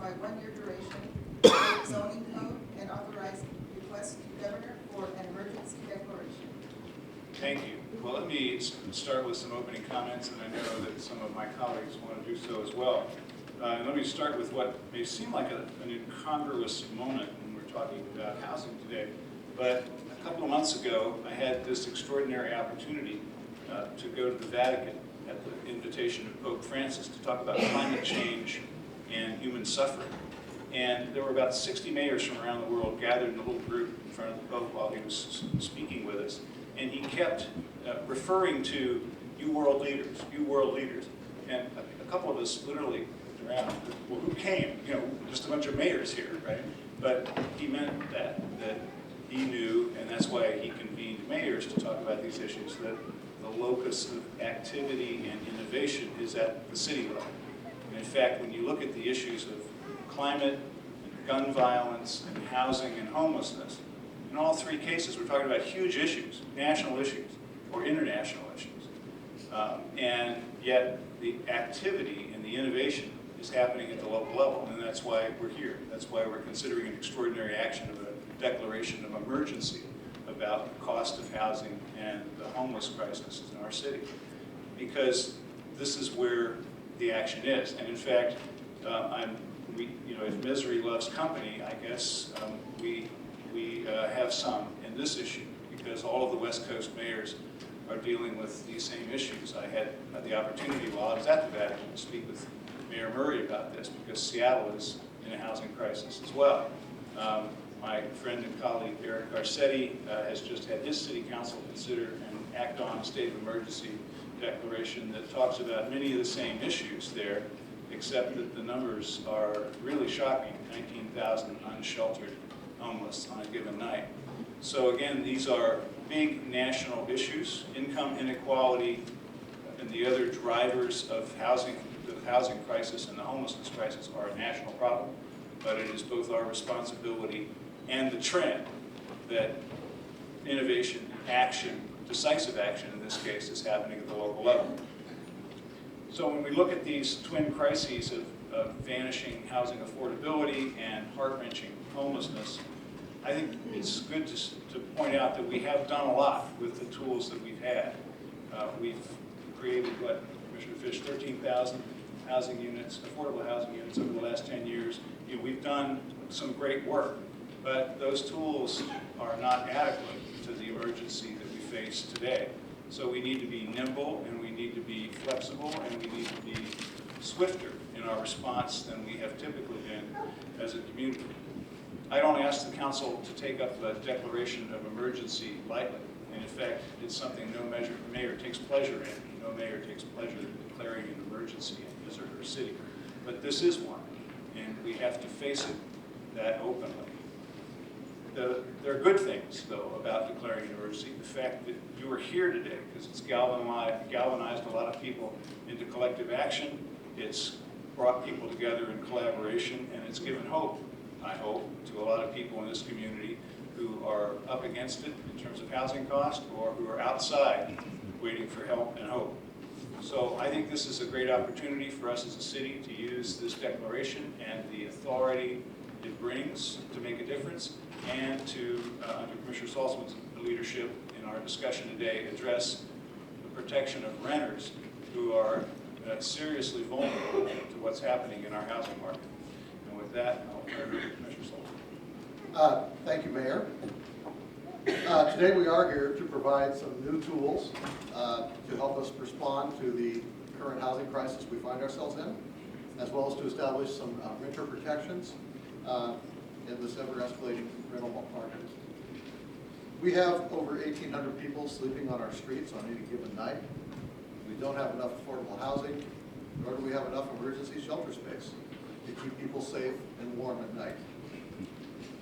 by 1 year duration, waive zoning code, and authorize request to governor for an emergency declaration. Thank you. Well, let me start with some opening comments, and I know that some of my colleagues want to do so as well. And let me start with what may seem like an incongruous moment when we're talking about housing today. But a couple of months ago, I had this extraordinary opportunity to go to the Vatican at the invitation of Pope Francis to talk about climate change and human suffering. And there were about 60 mayors from around the world gathered in a little group in front of the Pope while he was speaking with us. And he kept referring to you world leaders, you world leaders. And a couple of us literally looked around, well, who came? You know, just a bunch of mayors here, right? But he meant that he knew, and that's why he convened mayors to talk about these issues, that the locus of activity and innovation is at the city level. And in fact, when you look at the issues of climate, and gun violence, and housing and homelessness, in all three cases, we're talking about huge issues, national issues or international issues. And yet the activity and the innovation is happening at the local level, and that's why we're here. That's why we're considering an extraordinary action of a declaration of emergency about the cost of housing and the homeless crisis in our city. Because this is where the action is. And in fact, if misery loves company, I guess we have some in this issue, because all of the West Coast mayors are dealing with these same issues. I had the opportunity while I was at the Vatican to speak with Mayor Murray about this, because Seattle is in a housing crisis as well. My friend and colleague Eric Garcetti has just had his city council consider and act on a state of emergency declaration that talks about many of the same issues there, except that the numbers are really shocking, 19,000 unsheltered homeless on a given night. So again, these are big national issues. Income inequality and the other drivers of housing, the housing crisis and the homelessness crisis are a national problem, but it is both our responsibility and the trend that innovation, action, decisive action in this case, is happening at the local level. So when we look at these twin crises of vanishing housing affordability and heart-wrenching homelessness, I think it's good to point out that we have done a lot with the tools that we've had. We've created, what, Commissioner Fish, 13,000 housing units, affordable housing units over the last 10 years. You know, we've done some great work, but those tools are not adequate to the emergency that we face today. So we need to be nimble, and we need to be flexible, and we need to be swifter in our response than we have typically been as a community. I don't ask the council to take up the declaration of emergency lightly. And in fact, it's something no mayor takes pleasure in. No mayor takes pleasure in declaring an emergency in his or her city. But this is one, and we have to face it that openly. There are good things, though, about declaring an emergency. The fact that you are here today, because it's galvanized a lot of people into collective action. It's brought people together in collaboration, and it's given hope, I hope, to a lot of people in this community who are up against it in terms of housing cost, or who are outside waiting for help and hope. So I think this is a great opportunity for us as a city to use this declaration and the authority it brings to make a difference, and to, under Commissioner Saltzman's leadership in our discussion today, address the protection of renters who are seriously vulnerable to what's happening in our housing market. And with that, I'll turn it over to Commissioner Saltzman. Thank you, Mayor. Today we are here to provide some new tools to help us respond to the current housing crisis we find ourselves in, as well as to establish some renter protections in this ever-escalating rental market. We have over 1,800 people sleeping on our streets on any given night. We don't have enough affordable housing, nor do we have enough emergency shelter space to keep people safe and warm at night.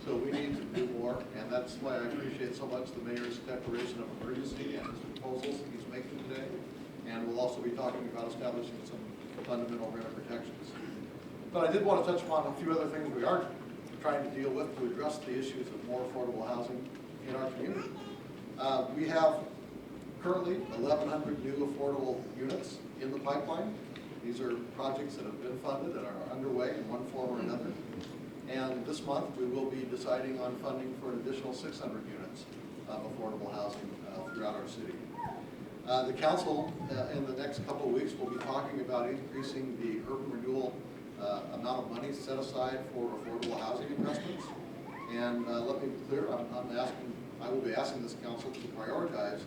So we need to do more, and that's why I appreciate so much the mayor's declaration of emergency and his proposals that he's making today. And we'll also be talking about establishing some fundamental renter protections. But I did want to touch upon a few other things we are trying to deal with to address the issues of more affordable housing in our community. We have currently 1,100 new affordable units in the pipeline. These are projects that have been funded and are underway in one form or another. And this month, we will be deciding on funding for an additional 600 units of affordable housing throughout our city. The council, in the next couple of weeks, will be talking about increasing the urban renewal amount of money set aside for affordable housing investments. And let me be clear, I will be asking this council to prioritize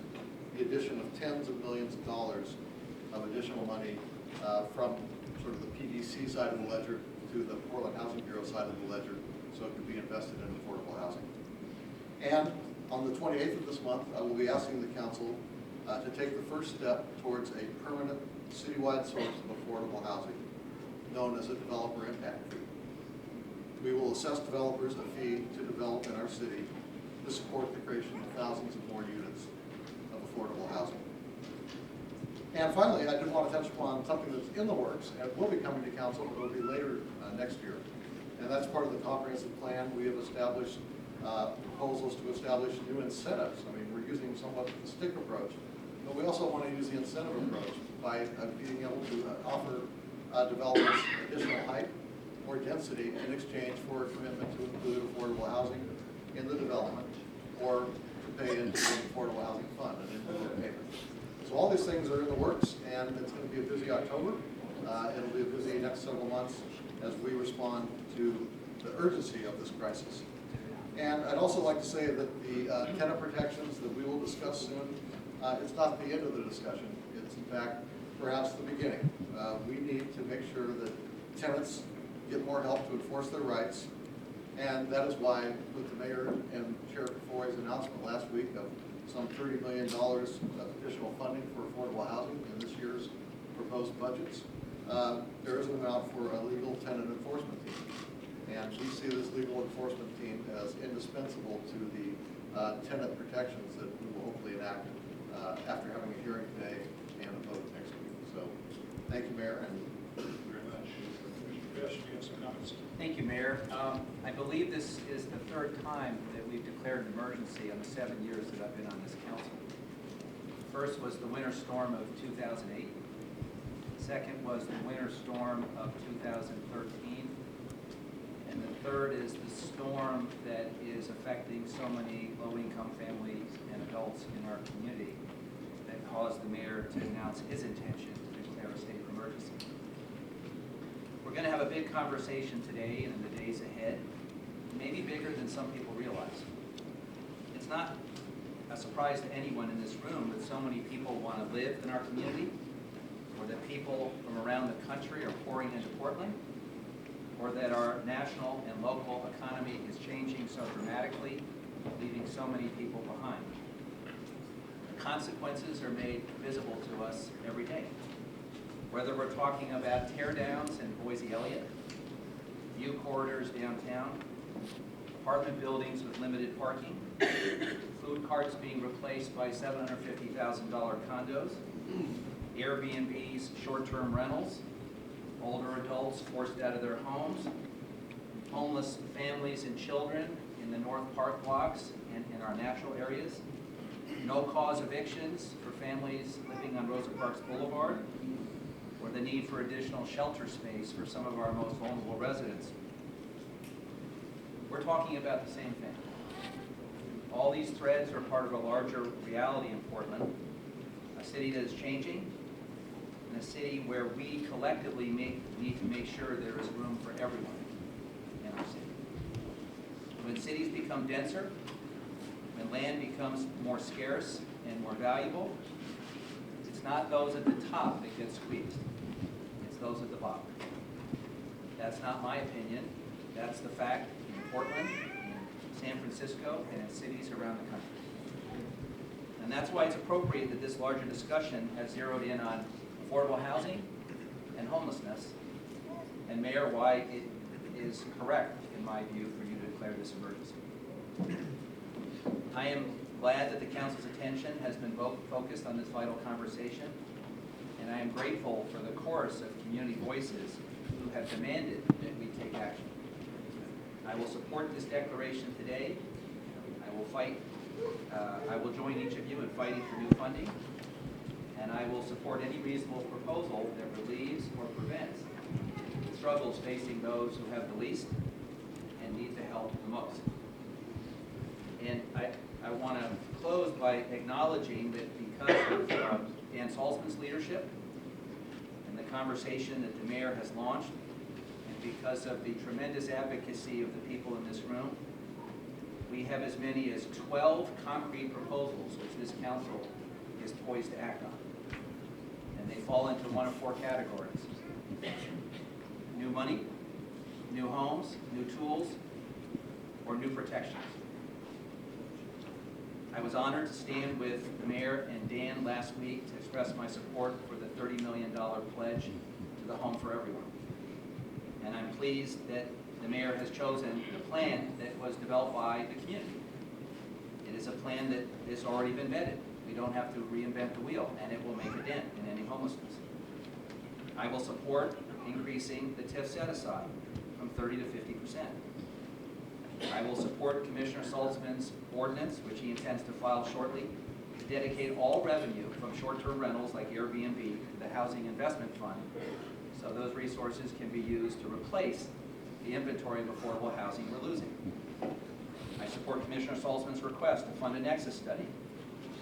the addition of tens of millions of dollars of additional money from sort of the PDC side of the ledger to the Portland Housing Bureau side of the ledger, so it can be invested in affordable housing. And on the 28th of this month, I will be asking the council to take the first step towards a permanent citywide source of affordable housing, known as a developer impact fee. We will assess developers a fee to develop in our city to support the creation of thousands of more units of affordable housing. And finally, I did want to touch upon something that's in the works and will be coming to council, but will be later next year. And that's part of the comprehensive plan. We have established proposals to establish new incentives. I mean, we're using somewhat the stick approach, but we also want to use the incentive approach by being able to offer developers additional height or density in exchange for a commitment to include affordable housing in the development or to pay into the affordable housing fund and into the payment. So all these things are in the works, and it's going to be a busy October. It'll be a busy next several months as we respond to the urgency of this crisis. And I'd also like to say that the tenant protections that we will discuss soon, it's not the end of the discussion. It's in fact perhaps the beginning. We need to make sure that tenants get more help to enforce their rights, and that is why with the mayor and Chair Foy's announcement last week of some $30 million of additional funding for affordable housing in this year's proposed budgets, there is an amount for a legal tenant enforcement team. And we see this legal enforcement team as indispensable to the tenant protections that we will hopefully enact after having a hearing today and a vote next week. So thank you, Mayor. And Thank you very much. Commissioner Fish, do you have some comments? Thank you, Mayor. I believe this is the third time that we've declared an emergency on the 7 years that I've been on this council. First was the winter storm of 2008. Second was the winter storm of 2013. And the third is the storm that is affecting so many low-income families and adults in our community that caused the mayor to announce his intention to declare a state of emergency. We're going to have a big conversation today and in the days ahead, maybe bigger than some people realize. It's not a surprise to anyone in this room that so many people want to live in our community, or that people from around the country are pouring into Portland, or that our national and local economy is changing so dramatically, leaving so many people behind. The consequences are made visible to us every day. Whether we're talking about tear downs in Boise Elliott, view corridors downtown, apartment buildings with limited parking, food carts being replaced by $750,000 condos, Airbnbs, short-term rentals, older adults forced out of their homes, homeless families and children in the North Park blocks and in our natural areas, no-cause evictions for families living on Rosa Parks Boulevard, or the need for additional shelter space for some of our most vulnerable residents. We're talking about the same thing. All these threads are part of a larger reality in Portland, a city that is changing, and a city where we collectively need to make sure there is room for everyone in our city. When cities become denser, when land becomes more scarce and more valuable, it's not those at the top that get squeezed. It's those at the bottom. That's not my opinion. That's the fact in Portland, in San Francisco, and in cities around the country. And that's why it's appropriate that this larger discussion has zeroed in on affordable housing and homelessness, and Mayor, why it is correct, in my view, for you to declare this emergency. I am glad that the council's attention has been focused on this vital conversation, and I am grateful for the chorus of community voices who have demanded that we take action. I will support this declaration today. I will join each of you in fighting for new funding. and I will support any reasonable proposal that relieves or prevents the struggles facing those who have the least and need the help the most. And I want to close by acknowledging that because of Dan Salzman's leadership and the conversation that the mayor has launched, and because of the tremendous advocacy of the people in this room, we have as many as 12 concrete proposals which this council is poised to act on. And they fall into one of four categories: new money, new homes, new tools, or new protections. I was honored to stand with the mayor and Dan last week to express my support for the $30 million pledge to the Home for Everyone. And I'm pleased that the mayor has chosen the plan that was developed by the community. It is a plan that has already been vetted. We don't have to reinvent the wheel, and it will make a dent in any homelessness. I will support increasing the TIF set-aside from 30 to 50%. I will support Commissioner Salzman's ordinance, which he intends to file shortly, to dedicate all revenue from short-term rentals like Airbnb to the Housing Investment Fund, so those resources can be used to replace the inventory of affordable housing we're losing. I support Commissioner Salzman's request to fund a nexus study,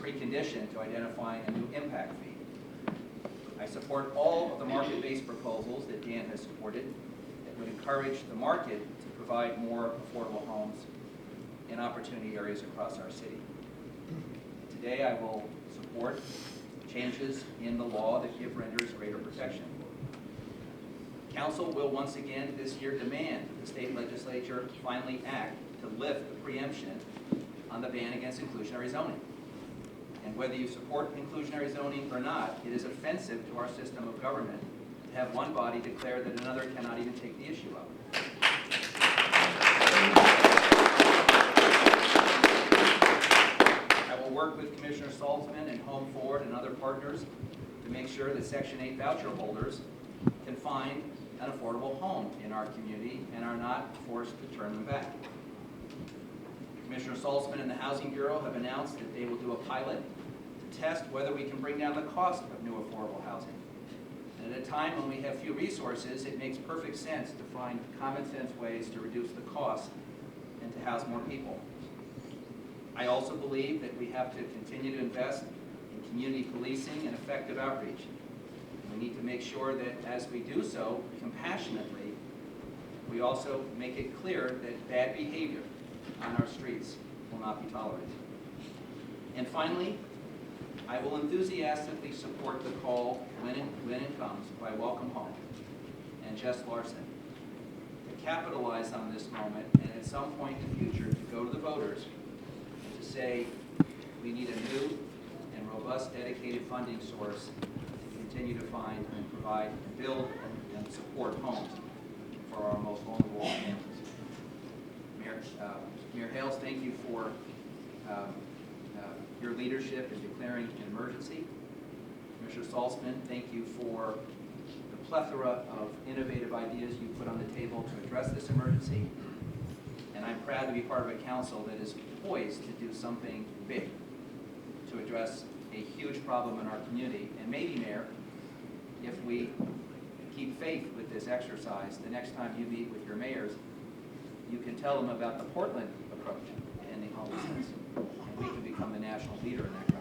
precondition to identifying a new impact fee. I support all of the market-based proposals that Dan has supported that would encourage the market to provide more affordable homes in opportunity areas across our city. Today, I will support changes in the law that give renters greater protection. Council will once again this year demand that the state legislature finally act to lift the preemption on the ban against inclusionary zoning. And whether you support inclusionary zoning or not, it is offensive to our system of government to have one body declare that another cannot even take the issue up. I will work with Commissioner Salzman and Home Forward and other partners to make sure that Section 8 voucher holders can find an affordable home in our community and are not forced to turn them back. Commissioner Salzman and the Housing Bureau have announced that they will do a pilot to test whether we can bring down the cost of new affordable housing. And at a time when we have few resources, it makes perfect sense to find common sense ways to reduce the cost and to house more people. I also believe that we have to continue to invest in community policing and effective outreach. We need to make sure that as we do so compassionately, we also make it clear that bad behavior on our streets will not be tolerated. And finally, I will enthusiastically support the call when it comes by Welcome Home and Jess Larson to capitalize on this moment and at some point in the future to go to the voters and to say we need a new and robust dedicated funding source to continue to find and provide and build and support homes for our most vulnerable families. Mayor Hales, thank you for your leadership in declaring an emergency. Commissioner Salzman, thank you for the plethora of innovative ideas you put on the table to address this emergency. And I'm proud to be part of a council that is poised to do something big to address a huge problem in our community. And maybe, Mayor, if we keep faith with this exercise, the next time you meet with your mayors, you can tell them about the Portland approach to ending homelessness, and we can become the national leader in that